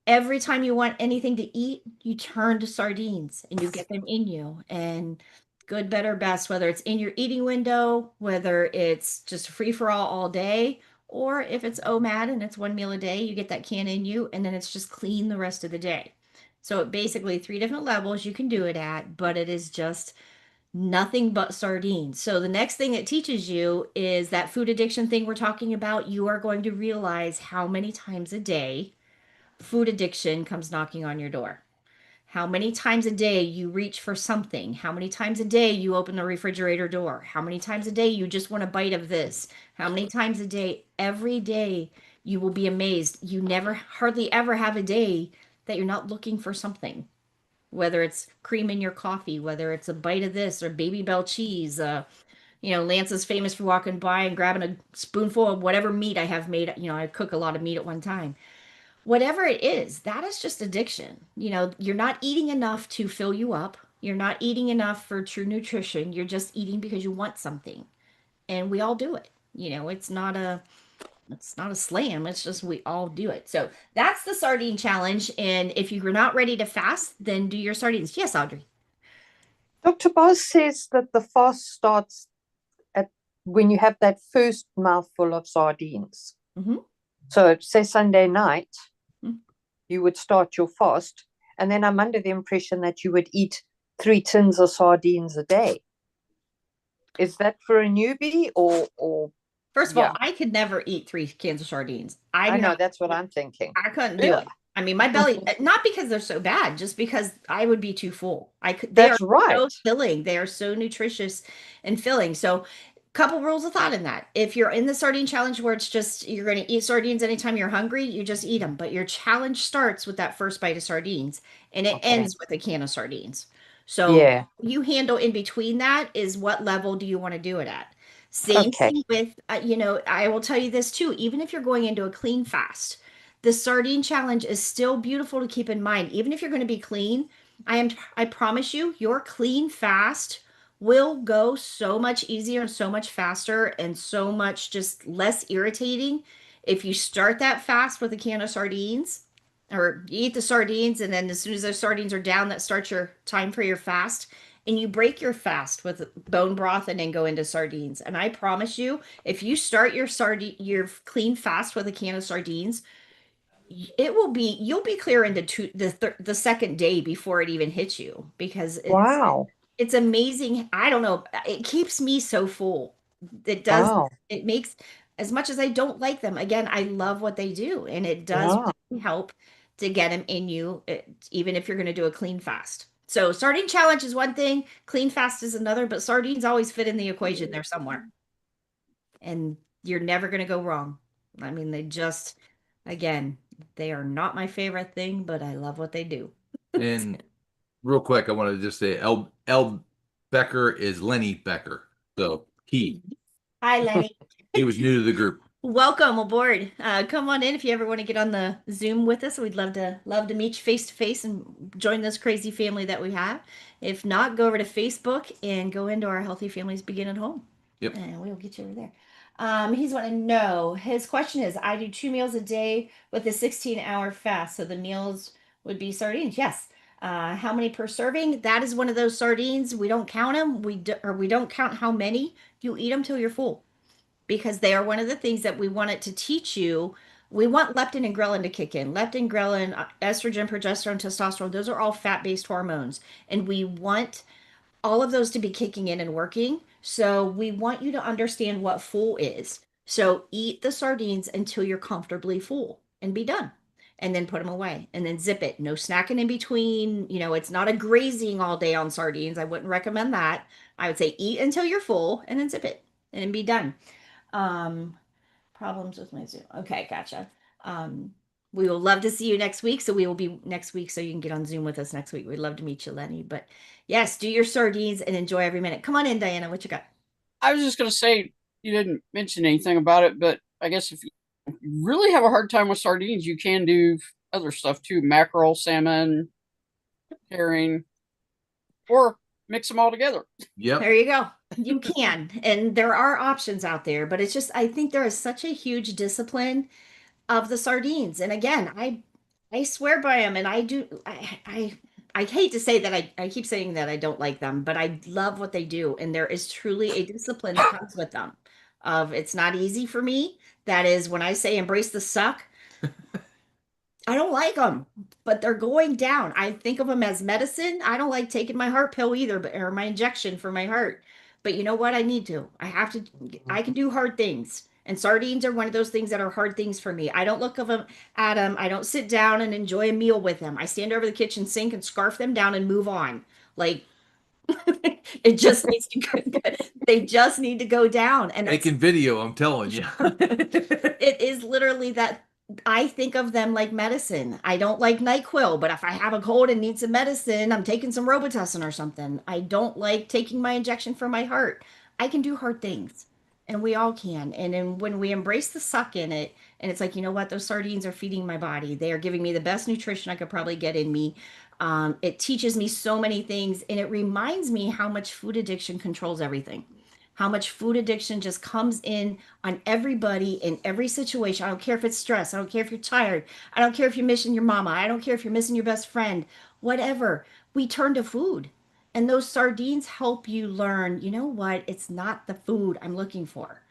every time you want anything to eat, you turn to sardines and you get them in you. And good, better, best, whether it's in your eating window, whether it's just free for all day, or if it's OMAD and it's one meal a day, you get that can in you and then it's just clean the rest of the day. So basically 3 different levels you can do it at, but it is just nothing but sardines. So the next thing it teaches you is that food addiction thing we're talking about. You are going to realize how many times a day food addiction comes knocking on your door. how many times a day you reach for something, how many times a day you open the refrigerator door, how many times a day you just want a bite of this, how many times a day, every day you will be amazed. You never, hardly ever have a day that you're not looking for something, whether it's cream in your coffee, whether it's a bite of this or Baby Bell cheese. Lance is famous for walking by and grabbing a spoonful of whatever meat I have made. I cook a lot of meat at one time. Whatever it is, that is just addiction. You're not eating enough to fill you up. You're not eating enough for true nutrition. You're just eating because you want something. And we all do it. It's not a slam. It's just we all do it. So that's the sardine challenge. And if you're not ready to fast, then do your sardines. Yes, Audrey. Dr. Boz says that the fast starts at when you have that first mouthful of sardines. Mm-hmm. So, say Sunday night, Mhm. you would start your fast, and then I'm under the impression that you would eat 3 tins of sardines a day. Is that for a newbie or First of yeah? all, I could never eat 3 cans of sardines. I I do know not. that's what I'm thinking. I couldn't do it. I mean, my belly, not because they're so bad, just because I would be too full. They are That's right. so filling. They are so nutritious and filling. So, couple rules of thought in that. If you're in the sardine challenge where it's just you're going to eat sardines anytime you're hungry, you just eat them. But your challenge starts with that first bite of sardines and it Okay. ends with a can of sardines. So, Yeah. you handle in between that is what level do you want to do it at? Same Okay. thing with, I will tell you this too, even if you're going into a clean fast, the sardine challenge is still beautiful to keep in mind. Even if you're going to be clean, I promise you, your clean fast will go so much easier and so much faster and so much just less irritating if you start that fast with a can of sardines or you eat the sardines and then as soon as those sardines are down, that starts your time for your fast and you break your fast with bone broth and then go into sardines. And I promise you, if you start your clean fast with a can of sardines, you'll be clear into the second day before it even hits you because Wow. it's amazing. I don't know. It keeps me so full. It does. Wow. It makes, as much as I don't like them, again, I love what they do. And it does Yeah. really help to get them in you, even if you're going to do a clean fast. So, sardine challenge is one thing, clean fast is another, but sardines always fit in the equation there somewhere. And you're never going to go wrong. I mean, again, they are not my favorite thing, but I love what they do. And real quick, I want to just say L Becker is Lenny Becker. So Hi, Lenny. he was new to the group. Welcome aboard. Come on in if you ever want to get on the Zoom with us. We'd love to meet you face to face and join this crazy family that we have. If not, go over to Facebook and go into our Healthy Families Begin at Home. Yep. And we'll get you over there. He's wanting to know. His question is, I do 2 meals a day with a 16-hour fast, so the meals would be sardines. Yes. How many per serving? That is one of those sardines. We don't count them. We don't count how many. You eat them till you're full because they are one of the things that we want it to teach you. We want leptin and ghrelin to kick in. Leptin, ghrelin, estrogen, progesterone, testosterone, those are all fat-based hormones. And we want all of those to be kicking in and working. So we want you to understand what full is. So eat the sardines until you're comfortably full and be done. And then put them away and then zip it. No snacking in between. It's not a grazing all day on sardines. I wouldn't recommend that. I would say eat until you're full and then zip it and then be done. Um, Problems with my Zoom. Okay, gotcha. Um, we will love to see you next week. So we will be next week, so you can get on Zoom with us next week. We'd love to meet you, Lenny. But yes, do your sardines and enjoy every minute. Come on in, Diana. What you got? I was just going to say, you didn't mention anything about it, but I guess if you really have a hard time with sardines, you can do other stuff too: mackerel, salmon, herring, or mix them all together. Yep. There you go. You can. And there are options out there, but it's just, I think there is such a huge discipline of the sardines. And again, I swear by them and I hate to say that I keep saying that I don't like them, but I love what they do. And there is truly a discipline that comes with them. Of it's not easy for me. That is when I say embrace the suck, I don't like them, but they're going down. I think of them as medicine. I don't like taking my heart pill either, but or my injection for my heart. But you know what? I need to. I have to. I can do hard things, And sardines are one of those things that are hard things for me. I don't look at them. I don't sit down and enjoy a meal with them. I stand over the kitchen sink and scarf them down and move on. Like it just needs to go, they just need to go down. And that's Making video, I'm telling you. it is literally that I think of them like medicine. I don't like NyQuil, but if I have a cold and need some medicine, I'm taking some Robitussin or something. I don't like taking my injection for my heart. I can do hard things, and we all can. And then when we embrace the suck in it, and it's like, you know what, those sardines are feeding my body. They are giving me the best nutrition I could probably get in me. It teaches me so many things, and it reminds me how much food addiction controls everything. How much food addiction just comes in on everybody in every situation. I don't care if it's stress. I don't care if you're tired. I don't care if you're missing your mama. I don't care if you're missing your best friend. Whatever. We turn to food. And those sardines help you learn, you know what? It's not the food I'm looking for.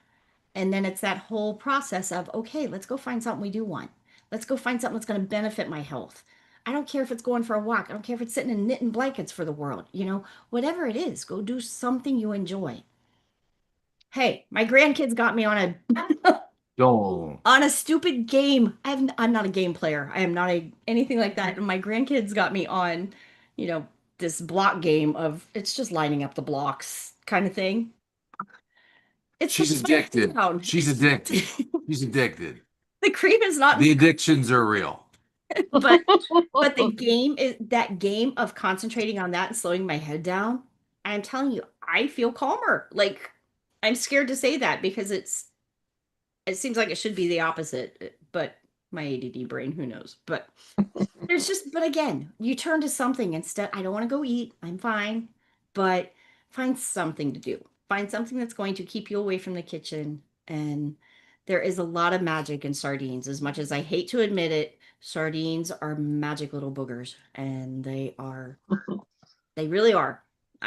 And then it's that whole process of, okay, let's go find something we do want. Let's go find something that's going to benefit my health. I don't care if it's going for a walk. I don't care if it's sitting and knitting blankets for the world. Whatever it is, go do something you enjoy. Hey, my grandkids got me on a Don't. on a stupid game. I'm not a game player. I am not anything like that. And my grandkids got me on, you know, this block game of it's just lining up the blocks kind of thing. It's She's supposed to slow you addicted. down. She's addicted. She's addicted. The cream is not, The addictions are real. but the game is that game of concentrating on that and slowing my head down. I'm telling you, I feel calmer. Like I'm scared to say that because it seems like it should be the opposite, but my ADD brain, who knows? But but again, you turn to something instead. I don't want to go eat. I'm fine, but find something to do. Find something that's going to keep you away from the kitchen. And there is a lot of magic in sardines. As much as I hate to admit it, sardines are magic little boogers, and they really are.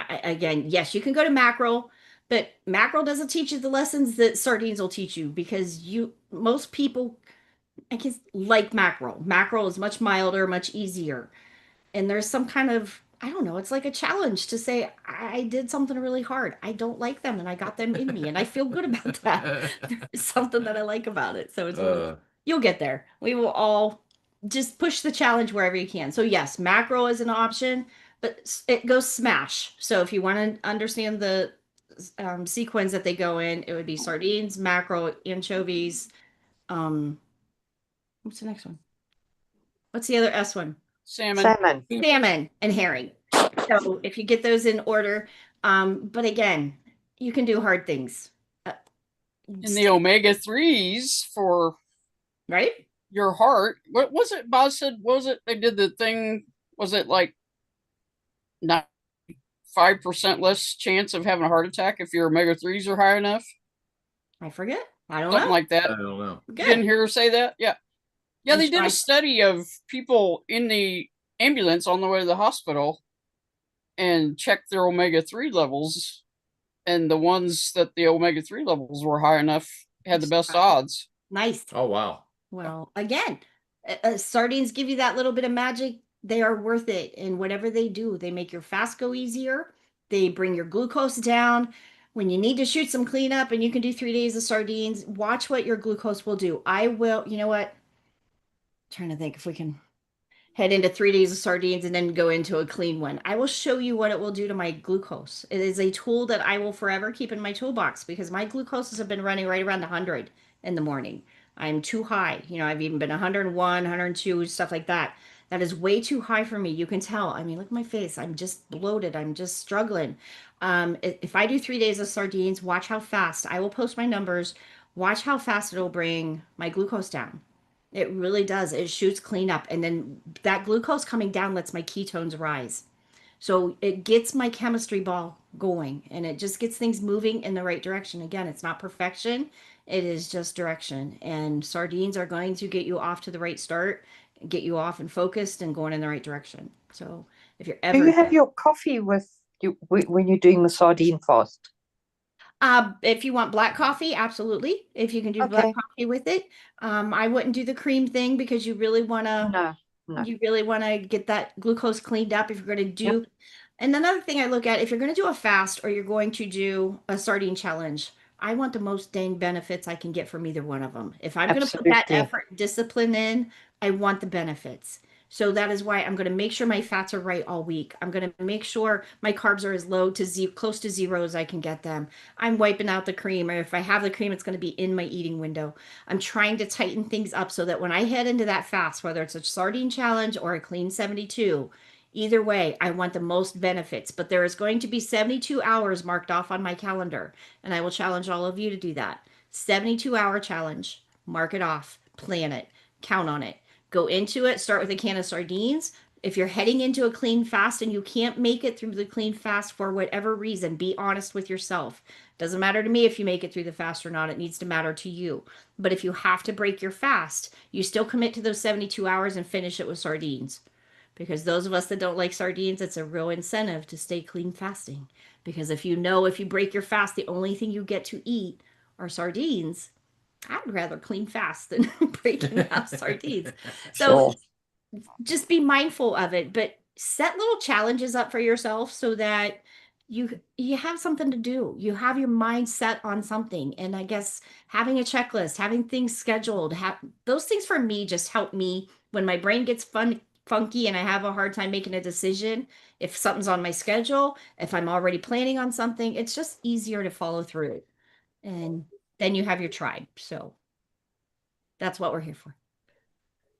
Again, yes, you can go to mackerel, but mackerel doesn't teach you the lessons that sardines will teach you because most people, I guess, like mackerel. Mackerel is much milder, much easier. And there's some kind of, I don't know, it's like a challenge to say, I did something really hard. I don't like them and I got them in me and I feel good about that. There's something that I like about it. So you'll get there. We will all just push the challenge wherever you can. So yes, mackerel is an option, but it goes smash. So if you want to understand the sequence that they go in, it would be sardines, mackerel, anchovies. What's the next one? What's the other S one? Salmon. Salmon and herring. So if you get those in order, but again, you can do hard things. And the omega-3s for right? your heart. What was it? Boz said, what was it? They did the thing. Was it like not 5% less chance of having a heart attack if your omega-3s are high enough? I forget. I don't Something know. like that. I don't know. Good. Didn't hear her say that? Yeah. Yeah, I'm they did sure a study of people in the ambulance on the way to the hospital and checked their omega-3 levels. And the ones that the omega-3 levels were high enough had the best odds. Nice. Oh, wow. Well, again, sardines give you that little bit of magic. They are worth it. And whatever they do, they make your fast go easier. They bring your glucose down. When you need to shoot some cleanup and you can do 3 days of sardines, watch what your glucose will do. I will, you know what? Trying to think if we can head into 3 days of sardines and then go into a clean one. I will show you what it will do to my glucose. It is a tool that I will forever keep in my toolbox because my glucoses have been running right around 100 in the morning. I'm too high. I've even been 101, 102, stuff like that. That is way too high for me. You can tell. I mean, look at my face. I'm just bloated. I'm just struggling. If I do 3 days of sardines, watch how fast. I will post my numbers. Watch how fast it'll bring my glucose down. It really does. It shoots clean up. And then that glucose coming down lets my ketones rise. So it gets my chemistry ball going and it just gets things moving in the right direction. Again, it's not perfection, it is just direction. And sardines are going to get you off to the right start, get you off and focused and going in the right direction. So if you're ever. Do you have your coffee with you when you're doing the sardine fast? If you want black coffee, absolutely. If you can do black Okay. coffee with it. I wouldn't do the cream thing because you really want to. No. You really want to get that glucose cleaned up if you're going to do. Yep. And another thing I look at, if you're going to do a fast or you're going to do a sardine challenge, I want the most dang benefits I can get from either one of them. If I'm going to put that Absolutely. effort, discipline in, I want the benefits. So that is why I'm going to make sure my fats are right all week. I'm going to make sure my carbs are as low to close to zero as I can get them. I'm wiping out the cream, or if I have the cream, it's going to be in my eating window. I'm trying to tighten things up so that when I head into that fast, whether it's a sardine challenge or a clean 72, either way, I want the most benefits. But there is going to be 72 hours marked off on my calendar, and I will challenge all of you to do that. 72-hour challenge. Mark it off. Plan it. Count on it. Go into it. Start with a can of sardines. If you're heading into a clean fast and you can't make it through the clean fast for whatever reason, be honest with yourself. Doesn't matter to me if you make it through the fast or not. It needs to matter to you. But if you have to break your fast, you still commit to those 72 hours and finish it with sardines. Because those of us that don't like sardines, it's a real incentive to stay clean fasting. Because if you break your fast, the only thing you get to eat are sardines, I would rather clean fast than breaking out sardines. So Sure. just be mindful of it, but set little challenges up for yourself so that you have something to do. You have your mind set on something. And I guess having a checklist, having things scheduled, those things for me just help me when my brain gets funky and I have a hard time making a decision. If something's on my schedule, if I'm already planning on something, it's just easier to follow through. And then you have your tribe. So that's what we're here for.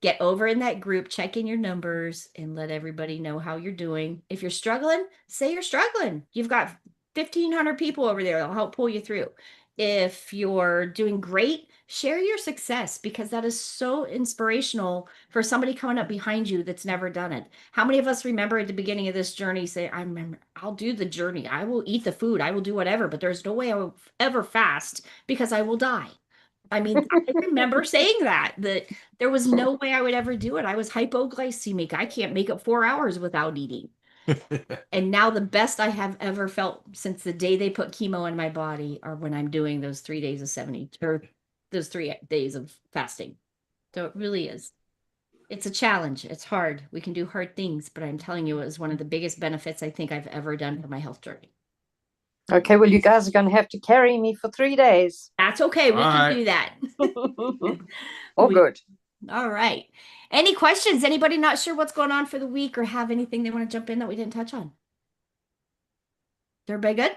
Get over in that group, check in your numbers, and let everybody know how you're doing. If you're struggling, say you're struggling. You've got 1,500 people over there that'll help pull you through. If you're doing great, share your success because that is so inspirational for somebody coming up behind you that's never done it. How many of us remember at the beginning of this journey say, I remember, I'll do the journey. I will eat the food. I will do whatever, but there's no way I will ever fast because I will die. I mean, I remember saying that there was no way I would ever do it. I was hypoglycemic. I can't make it 4 hours without eating. And now the best I have ever felt since the day they put chemo in my body are when I'm doing those 3 days of 70 or those 3 days of fasting. So it really is. It's a challenge. It's hard. We can do hard things, but I'm telling you, it was one of the biggest benefits I think I've ever done for my health journey. Okay, well, you guys are going to have to carry me for 3 days. That's okay. We All can right. do that. Oh, good. All right. Any questions? Anybody not sure what's going on for the week or have anything they want to jump in that we didn't touch on? Is everybody good?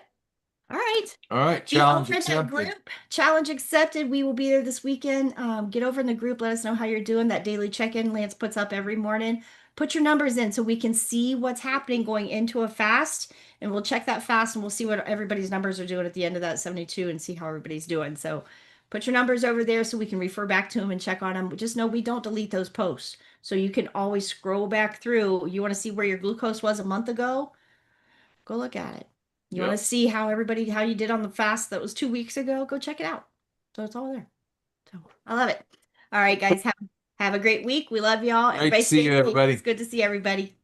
All right. All right. Be Challenge over in that accepted. group. Challenge accepted. We will be there this weekend. Get over in the group. Let us know how you're doing. That daily check-in Lance puts up every morning. Put your numbers in so we can see what's happening going into a fast. And we'll check that fast and we'll see what everybody's numbers are doing at the end of that 72 and see how everybody's doing. So put your numbers over there so we can refer back to them and check on them. Just know we don't delete those posts. So you can always scroll back through. You want to see where your glucose was a month ago? Go look at it. You want to see how you did on the fast that was 2 weeks ago? Go check it out. So it's all there. So I love it. All right, guys, have a great week. We love y'all. Great to see you, everybody. It's good to see everybody.